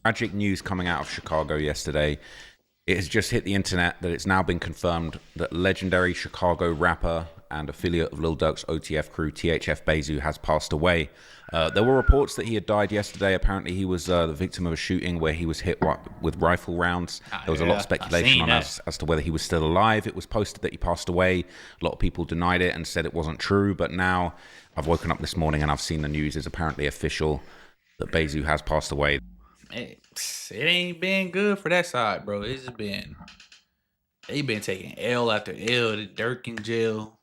Tragic news coming out of Chicago yesterday. It has just hit the internet that it's now been confirmed that legendary Chicago rapper and affiliate of Lil Durk's OTF crew, THF Bayzoo, has passed away. There were reports that he had died yesterday. Apparently, he was the victim of a shooting where he was hit with rifle rounds. There was a lot of speculation on as to whether he was still alive. It was posted that he passed away. A lot of people denied it and said it wasn't true. But now I've woken up this morning and I've seen the news is apparently official that Bayzoo has passed away. It ain't been good for that side, bro. They been taking L after L. The Dirk in jail,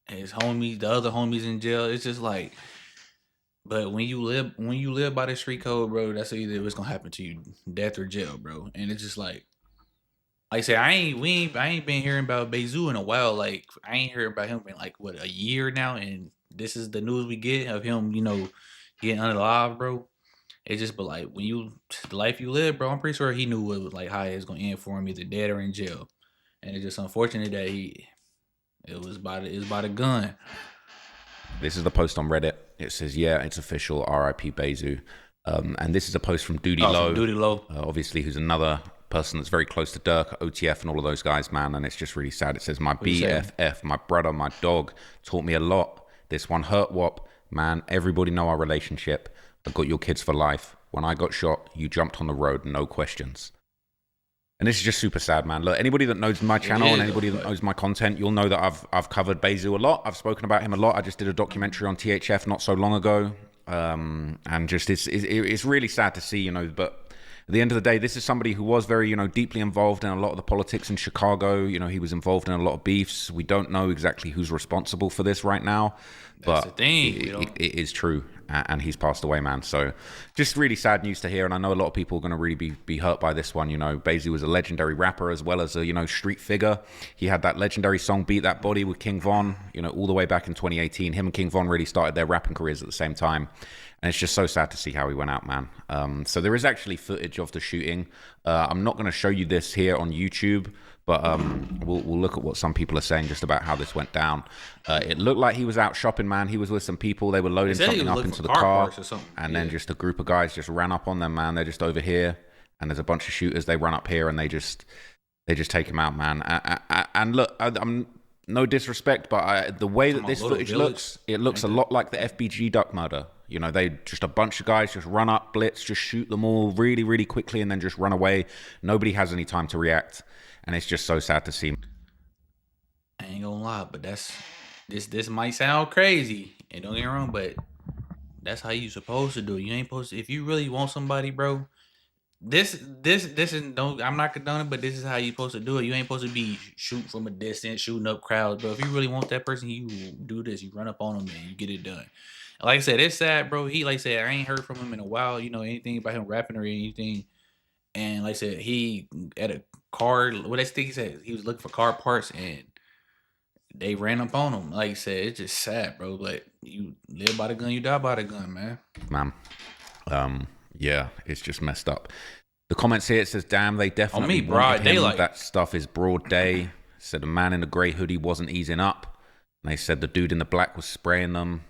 his homies, the other homies in jail. It's just like, but when you live by the street code, bro, that's either what's gonna happen to you, death or jail, bro. And it's just like I said, I ain't been hearing about Bayzoo in a while. Like I ain't heard about him in like what, a year now, and this is the news we get of him, getting unalive, bro. It's just, but like the life you live, bro. I'm pretty sure he knew what was like how it was gonna end for him, either dead or in jail. And it's just unfortunate that it was by the gun. This is the post on Reddit. It says, yeah, it's official, RIP Bayzoo. And this is a post from Duty Low. Duty Low. Obviously, who's another person that's very close to Dirk, OTF, and all of those guys, man. And it's just really sad. It says, my BFF, my brother, my dog, taught me a lot. This one hurt wop. Man, everybody know our relationship. I got your kids for life. When I got shot, you jumped on the road, no questions. And this is just super sad, man. Look, anybody that knows my channel and anybody that knows my content, you'll know that I've covered Bayzoo a lot. I've spoken about him a lot. I just did a documentary on THF not so long ago. And just it's really sad to see, but at the end of the day, this is somebody who was very, deeply involved in a lot of the politics in Chicago. He was involved in a lot of beefs. We don't know exactly who's responsible for this right now. That's but the thing. It is true. And he's passed away, man. So just really sad news to hear. And I know a lot of people are going to really be hurt by this one. Bayzoo was a legendary rapper as well as a, street figure. He had that legendary song, Beat That Body, with King Von, all the way back in 2018. Him and King Von really started their rapping careers at the same time. And it's just so sad to see how he went out, man. So there is actually footage of the shooting. I'm not going to show you this here on YouTube, but we'll look at what some people are saying just about how this went down. It looked like he was out shopping, man. He was with some people. They were loading something up into the car. And then just a group of guys just ran up on them, man. They're just over here. And there's a bunch of shooters. They run up here and they just take him out, man. And look, I'm no disrespect, but the way that this footage looks, it looks a lot like the FBG Duck murder. They just a bunch of guys just run up, blitz, just shoot them all really, really quickly and then just run away. Nobody has any time to react. And it's just so sad to see. I ain't gonna lie, but this might sound crazy. And don't get me wrong, but that's how you supposed to do it. You ain't supposed to, if you really want somebody, bro. This is don't. I'm not condoning, but this is how you supposed to do it. You ain't supposed to be shooting from a distance, shooting up crowds, bro. If you really want that person, you do this. You run up on them and you get it done. Like I said, it's sad, bro. He, like I said, I ain't heard from him in a while. Anything about him rapping or anything. And like I said, he at a car. What I think he said, he was looking for car parts and they ran up on him. Like I said, it's just sad, bro. But you live by the gun, you die by the gun, man. Yeah, it's just messed up. The comments here, it says, damn, they definitely broad daylight. That stuff is broad day. Said the man in the grey hoodie wasn't easing up. And they said the dude in the black was spraying them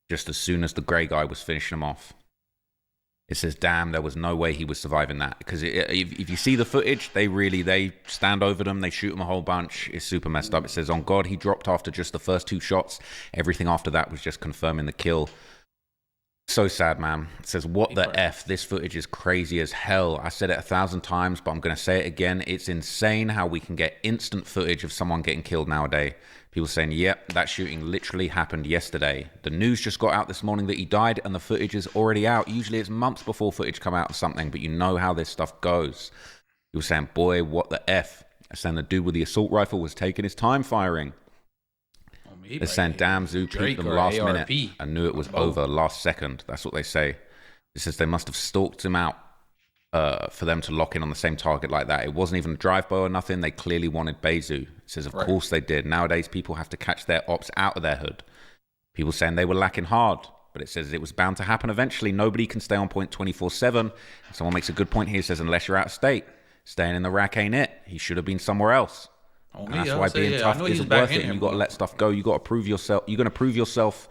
just as soon as the grey guy was finishing them off. It says, damn, there was no way he was surviving that. Because if you see the footage, they stand over them, they shoot them a whole bunch. It's super messed up. It says, on God, he dropped after just the first 2 shots. Everything after that was just confirming the kill. So sad, man. It says, what the F? This footage is crazy as hell. I said it 1,000 times, but I'm going to say it again. It's insane how we can get instant footage of someone getting killed nowadays. People saying, yep, that shooting literally happened yesterday. The news just got out this morning that he died and the footage is already out. Usually it's months before footage come out of something, but you know how this stuff goes. People saying, boy, what the F? Saying the dude with the assault rifle was taking his time firing. They're saying, damn, Zoo peeped them last minute. I knew it was over last second. That's what they say. It says they must have stalked him out for them to lock in on the same target like that. It wasn't even a drive-by or nothing. They clearly wanted Bayzoo. It says, of course they did. Nowadays, people have to catch their ops out of their hood. People saying they were lacking hard, but it says it was bound to happen eventually. Nobody can stay on point 24/7. Someone makes a good point here. It says, unless you're out of state, staying in the rack ain't it. He should have been somewhere else. And that's why being tough isn't worth it. And you got to let stuff go. You got to prove yourself. You're going to prove yourself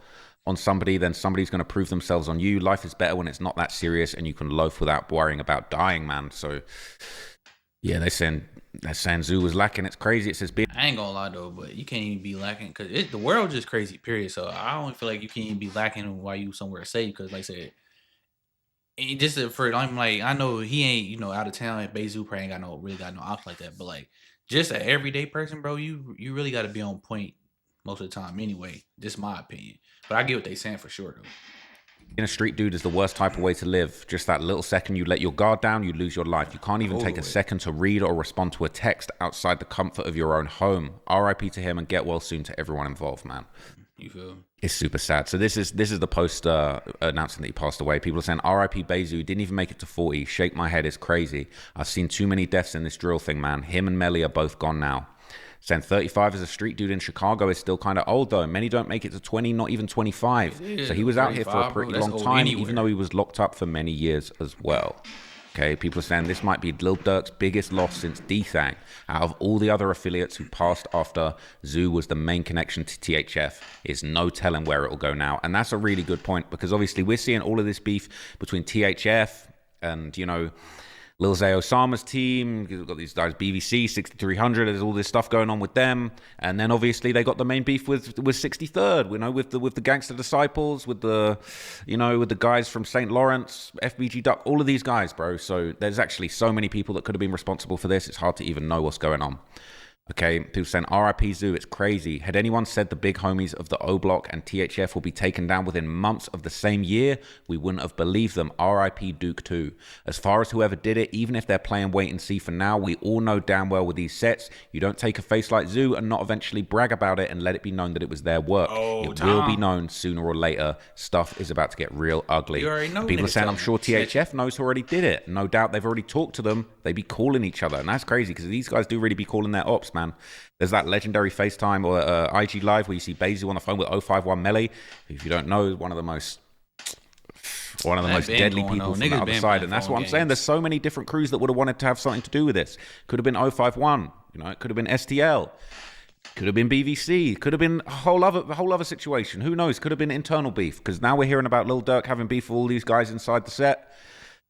on somebody, then somebody's going to prove themselves on you. Life is better when it's not that serious and you can loaf without worrying about dying, man. So, yeah, they're saying Zoo was lacking. It's crazy. It says, I ain't gonna lie though, but you can't even be lacking because the world just crazy, period. So I don't feel like you can't even be lacking while you somewhere safe. Because like I said, just for I'm like I know he ain't out of town at Bayzoo probably ain't got no ops like that, but like just an everyday person, bro, you really got to be on point most of the time anyway. Just my opinion, but I get what they saying for sure though. being a street dude is the worst type of way to live. Just that little second you let your guard down, you lose your life. You can't even take a second to read or respond to a text outside the comfort of your own home. RIP to him and get well soon to everyone involved, man. You feel? It's super sad. So this is the post announcing that he passed away. People are saying RIP Bayzoo, didn't even make it to 40. Shake my head, is crazy. I've seen too many deaths in this drill thing, man. Him and Melly are both gone now. Saying 35 as a street dude in Chicago is still kind of old, though. Many don't make it to 20, not even 25. So he was out here for a pretty long time, even though he was locked up for many years as well. Okay, people are saying this might be Lil Durk's biggest loss since D-Thang. Out of all the other affiliates who passed after Zoo was the main connection to THF, it's no telling where it will go now. And that's a really good point, because obviously we're seeing all of this beef between THF and, Lil Zay Osama's team. You've got these guys, BVC, 6300. There's all this stuff going on with them, and then obviously they got the main beef with 63rd. With the Gangster Disciples, with the guys from St. Lawrence, FBG Duck, all of these guys, bro. So there's actually so many people that could have been responsible for this. It's hard to even know what's going on. Okay, people saying RIP Zoo, it's crazy. Had anyone said the big homies of the O Block and THF will be taken down within months of the same year, we wouldn't have believed them. RIP Duke too. As far as whoever did it, even if they're playing wait and see for now, we all know damn well with these sets, you don't take a face like Zoo and not eventually brag about it and let it be known that it was their work. It will be known sooner or later. Stuff is about to get real ugly. You already know. People are saying, I'm sure THF knows who already did it. No doubt they've already talked to them. They be calling each other, and that's crazy because these guys do really be calling their ops, man. There's that legendary FaceTime or IG Live where you see Bayzoo on the phone with 051 Melly. If you don't know, one of the most deadly people from the other side. And that's what I'm saying. There's so many different crews that would have wanted to have something to do with this. Could have been 051. It could have been STL. Could have been BVC. Could have been a whole other situation. Who knows? Could have been internal beef. Because now we're hearing about Lil Durk having beef with all these guys inside the set.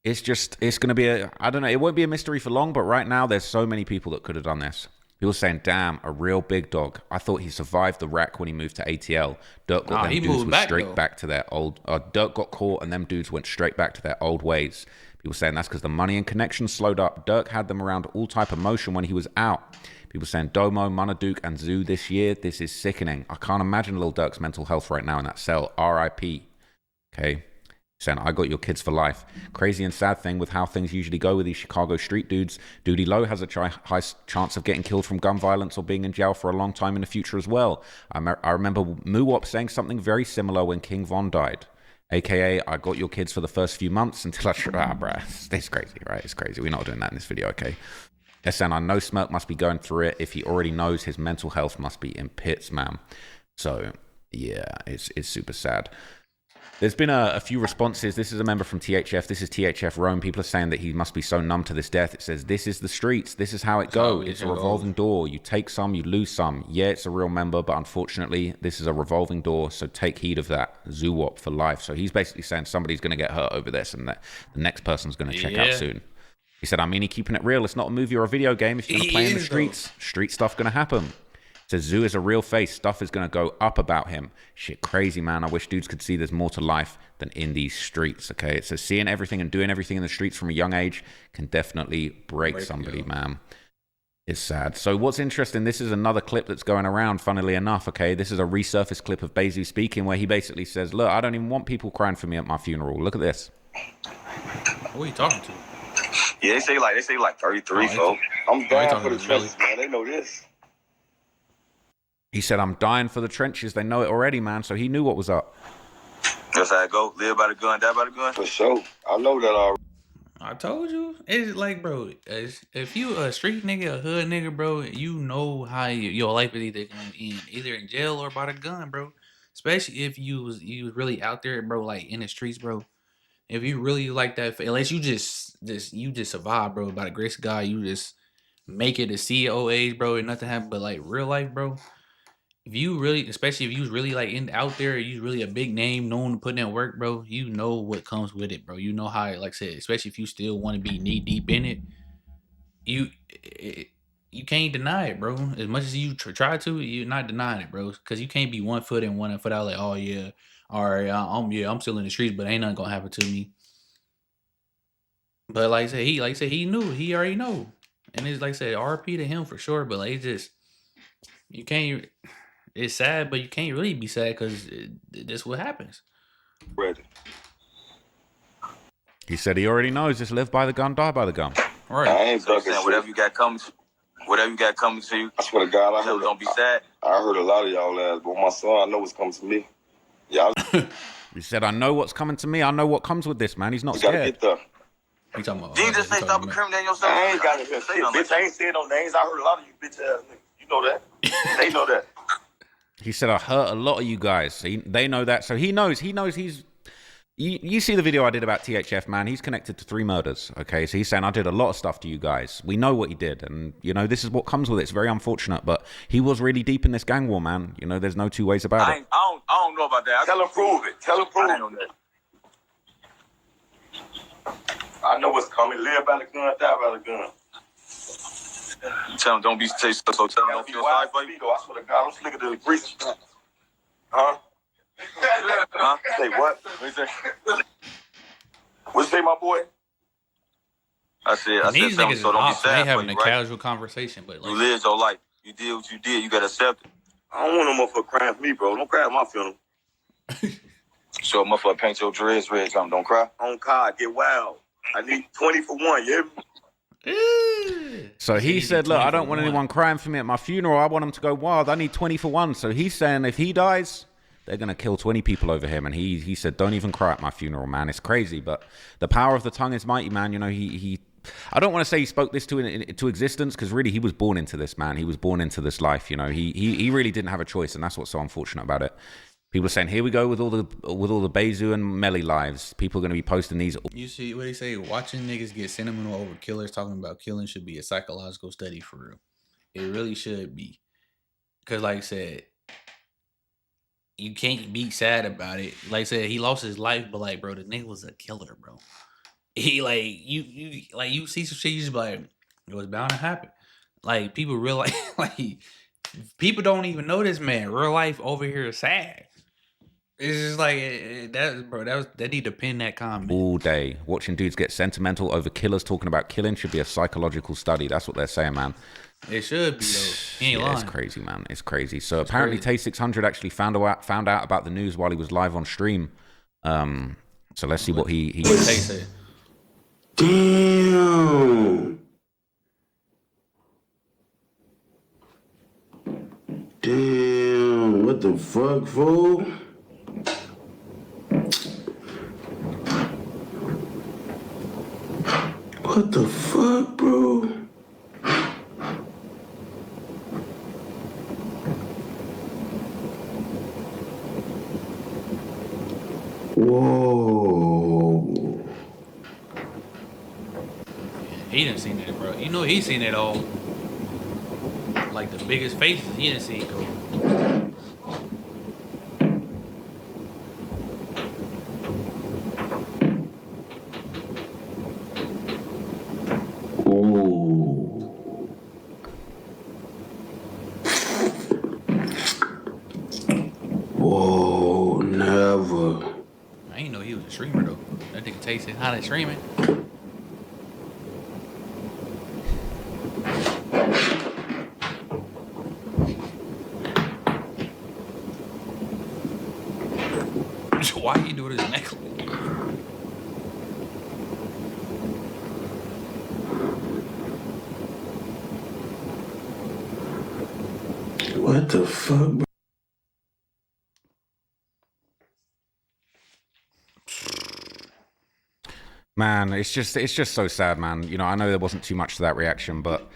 It's going to be I don't know. It won't be a mystery for long. But right now, there's so many people that could have done this. People saying, damn, a real big dog. I thought he survived the rack when he moved to ATL. Durk got them dudes went straight back to their old... Durk got caught and them dudes went straight back to their old ways. People saying that's because the money and connections slowed up. Durk had them around all type of motion when he was out. People saying Domo, Monaduke, and Zoo this year. This is sickening. I can't imagine Lil Durk's mental health right now in that cell. RIP. Okay. Saying, I got your kids for life. Crazy and sad thing with how things usually go with these Chicago street dudes. Doody Low has a high chance of getting killed from gun violence or being in jail for a long time in the future as well. I remember Muwop saying something very similar when King Von died. AKA, I got your kids for the first few months until I... bruh, it's crazy, right? It's crazy. We're not doing that in this video, okay? They're saying, I know Smirk must be going through it. If he already knows, his mental health must be in pits, man. So, yeah, it's super sad. There's been a few responses. This is a member from THF. This is THF Rome. People are saying that he must be so numb to this death. It says, this is the streets. This is how it goes. It's a revolving door. You take some, you lose some. Yeah, it's a real member, but unfortunately, this is a revolving door, so take heed of that. Zoowop for life. So he's basically saying somebody's going to get hurt over this and that the next person's going to check out soon. He said, he's keeping it real. It's not a movie or a video game. If you're going to play in the streets, street stuff going to happen. Says Zoo is a real face. Stuff is going to go up about him. Shit, crazy, man. I wish dudes could see there's more to life than in these streets, okay? It says seeing everything and doing everything in the streets from a young age can definitely break somebody, man. It's sad. So what's interesting, this is another clip that's going around, funnily enough, okay? This is a resurfaced clip of Bayzoo speaking where he basically says, look, I don't even want people crying for me at my funeral. Look at this. Who are you talking to? Yeah, they say like 33, folks. I'm down for the trenches, man. They know this. He said, I'm dying for the trenches. They know it already, man. So he knew what was up. That's how it go. Live by the gun, die by the gun. For sure. I know that already. I told you. It's like, bro, if you a street nigga, a hood nigga, bro, you know how your life is either going to end, either in jail or by the gun, bro. Especially if you was really out there, bro, like in the streets, bro. If you really like that, unless you just survive, bro, by the grace of God, you just make it to CEO age, bro, and nothing happen. But like real life, bro. if you really, especially if you was really like out there, you really a big name, known to put in work, bro. You know what comes with it, bro. You know how, like I said, especially if you still want to be knee deep in it, you you can't deny it, bro. As much as you try to, you're not denying it, bro. Because you can't be 1 foot in, 1 foot out. Like, oh yeah, all right, I'm still in the streets, but ain't nothing gonna happen to me. But like I said, he knew, he already know, and it's like I said, RP to him for sure. But like, it's just you can't. It's sad, but you can't really be sad because that's what happens. Ready. He said he already knows. Just live by the gun, die by the gun. Right. I ain't saying whatever you got coming to you. I swear to God, I heard. Don't be sad. I heard a lot of y'all ass, but my son, I know what's coming to me. Y'all. He said, I know what's coming to me. I know what comes with this, man. He's not scared. Gotta get there. You talking about? You just say stop incriminating yourself. I ain't got to say shit, bitch. I ain't saying no names. I heard a lot of you bitch ass niggas. You know that. They know that. He said, I hurt a lot of you guys. They know that. So he knows he's... You see the video I did about THF, man. He's connected to 3 murders, okay? So he's saying, I did a lot of stuff to you guys. We know what he did. And, you know, this is what comes with it. It's very unfortunate. But he was really deep in this gang war, man. You know, there's no 2 ways about it. I don't know about that. Tell him prove it. Tell him prove it. I know what's coming. Live by the gun, die by the gun. Tell him don't be so tell him don't feel sorry for you. I swear to God, I'm slicker than the grease. Huh? Huh? Say what? What you say? What you say, my boy? I said, these tell him niggas so don't be sad. They having a casual conversation, but like, you live your life. You did what you did. You gotta accept it. I don't want no motherfucker crying for me, bro. Don't cry at my funeral. So motherfucker paint your dreads red. Something. Don't cry. On God, get wild. I need 20 for 1. You hear me? So he said, look, I don't want anyone crying for me at my funeral. I want them to go wild. I need 20 for 1. So he's saying if he dies, they're going to kill 20 people over him. And he said, don't even cry at my funeral, man. It's crazy. But the power of the tongue is mighty, man. You know, I don't want to say he spoke this to existence, because really he was born into this, man. He was born into this life. You know, he really didn't have a choice. And that's what's so unfortunate about it. People are saying, here we go with all the Bayzoo and Melly lives. People are going to be posting these. You see what they say? Watching niggas get sentimental over killers, talking about killing should be a psychological study for real. It really should be. Because like I said, you can't be sad about it. Like I said, he lost his life, but like, bro, the nigga was a killer, bro. He like, you see some shit, you just be like, it was bound to happen. Like, people realize, like, people don't even know this man. Real life over here is sad. It's just like they need to pin that comment. All day watching dudes get sentimental over killers talking about killing should be a psychological study. That's what they're saying, man. It should be though. He ain't lying. It's crazy, man. It's crazy. So apparently, Tay600 actually found out about the news while he was live on stream. So let's see what he said. Damn, what the fuck, fool? What the fuck, bro? Whoa. He done seen it, bro. You know he seen it all. Like the biggest faces, he didn't see it go. Whoa, never. I ain't know he was a streamer though. That nigga tasted how they streaming. Why he doing his necklace? What the fuck, bro? Man, it's just so sad, man. You know, I know there wasn't too much to that reaction, but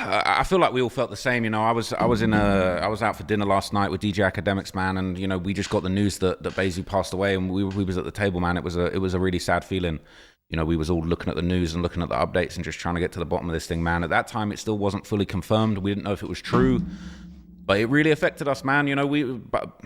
I feel like we all felt the same. You know, I was out for dinner last night with DJ Academics, man, and you know, we just got the news that Bayzoo passed away, and we was at the table, man. It was a really sad feeling. You know, we was all looking at the news and looking at the updates and just trying to get to the bottom of this thing, man. At that time, it still wasn't fully confirmed. We didn't know if it was true. But it really affected us, man. You know, but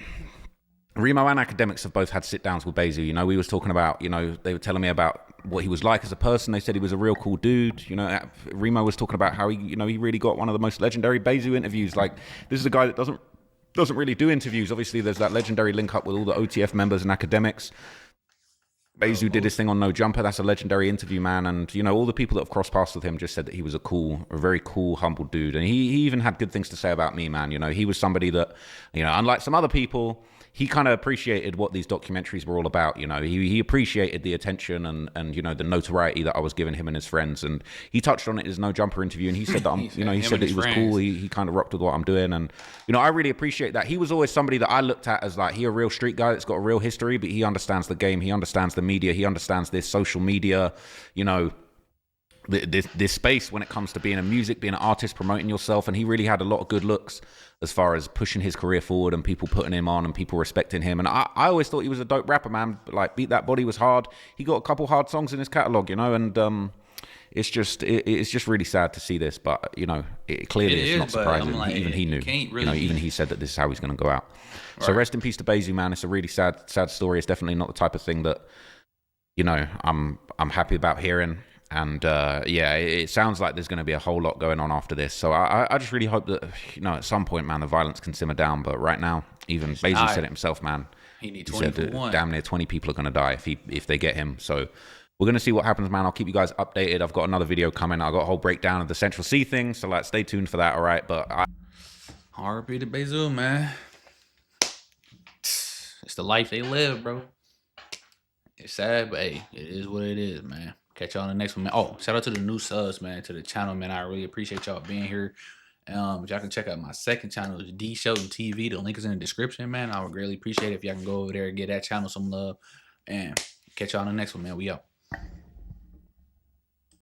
Remo and Academics have both had sit-downs with Bayzoo. You know, we was talking about, you know, they were telling me about what he was like as a person. They said he was a real cool dude. You know, Remo was talking about how he, you know, he really got one of the most legendary Bayzoo interviews. Like, this is a guy that doesn't really do interviews. Obviously, there's that legendary link up with all the OTF members and Academics. Bayzoo did his thing on No Jumper. That's a legendary interview, man. And, you know, all the people that have crossed paths with him just said that he was a very cool, humble dude. And he even had good things to say about me, man. You know, he was somebody that, you know, unlike some other people, he kind of appreciated what these documentaries were all about. You know, he appreciated the attention and, you know, the notoriety that I was giving him and his friends. And he touched on it in his No Jumper interview. And he said that, he said that he was cool. He kind of rocked with what I'm doing. And, you know, I really appreciate that. He was always somebody that I looked at as like, he a real street guy that's got a real history, but he understands the game. He understands the media. He understands this social media, you know, this space when it comes to being a music, being an artist, promoting yourself. And he really had a lot of good looks as far as pushing his career forward and people putting him on and people respecting him. And I always thought he was a dope rapper, man. Like, Beat That Body was hard. He got a couple hard songs in his catalog, you know, and it's just really sad to see this. But, you know, it's not surprising. Like, even he knew, you know, even he said that this is how he's going to go out. Right. So rest in peace to Bayzoo, man. It's a really sad story. It's definitely not the type of thing that, you know, I'm happy about hearing. And yeah, it sounds like there's going to be a whole lot going on after this. So I just really hope that, you know, at some point, man, the violence can simmer down. But right now, even Bayzoo said it himself, man. He said that damn near 20 people are going to die if they get him. So we're going to see what happens, man. I'll keep you guys updated. I've got another video coming. I've got a whole breakdown of the Central C thing. So, like, stay tuned for that, all right? But RP to Bayzoo, man. It's the life they live, bro. It's sad, but hey, it is what it is, man. Catch y'all on the next one, man. Oh, shout out to the new subs, man, to the channel, man. I really appreciate y'all being here. Y'all can check out my second channel, is d.sheltontv. The link is in the description, man. I would greatly appreciate it if y'all can go over there and get that channel some love. And catch y'all on the next one, man. We out.